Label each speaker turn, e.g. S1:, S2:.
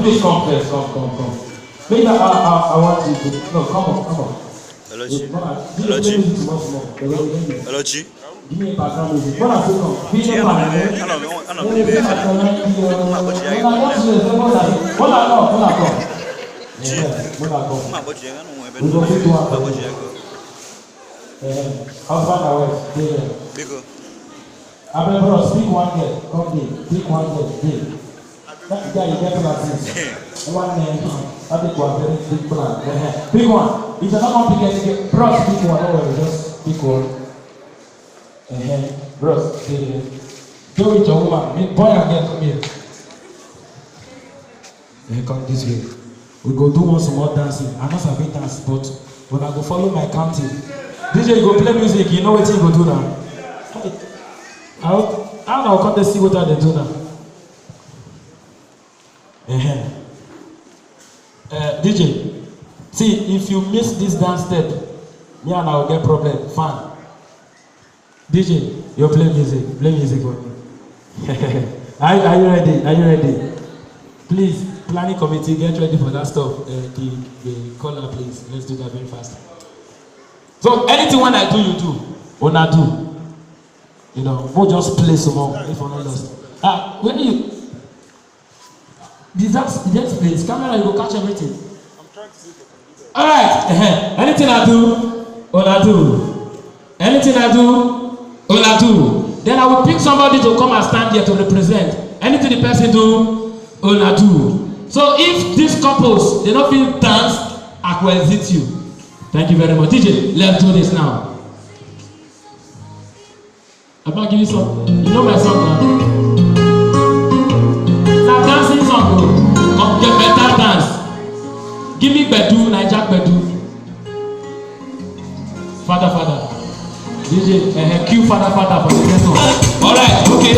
S1: Please come first. Come. Maybe I want you to. No, come on.
S2: Hello, G.
S1: Hello,
S2: G.
S1: Give me a background music. When I say come, feel the
S2: I don't believe it.
S1: Husband and wife, stay there. Abel, bro, speak one girl. Come there. Speak one girl. There. That guy, you get like this. One name. I think one very big plan. Big one. If you're not going to get bro, speak one. Don't worry, just speak one. Bro, stay there. Go with your woman. Boy and girl, come here. Come this way. We go do one some more dancing. I know some big dance, but when I go follow my counting, DJ, you go play music. You know what you go do now. I don't know. Come to see what they do now. DJ, see if you miss this dance step, me and I will get problem. Fine. DJ, you play music. Play music for me. Are you ready? Please, planning committee, get ready for that stuff. The caller, please. Let's do that very fast. So anything when I do, you do. When I do. You know, we'll just play some more if we're not lost. When you disaster, just please, camera, you will catch everything.
S3: I'm trying to see if I can do that.
S1: Alright, anything I do, I do. Anything I do, I do. Then I will pick somebody to come and stand here to represent. Anything the person do, I do. So if these couples, they don't feel dance, I will exit you. Thank you very much. DJ, let's do this now. I'm gonna give you some. You know my song now. Now dancing song, come get better dance. Give me Bedu, Naija Bedu. Father. DJ, cue Father for the next one. Alright, okay.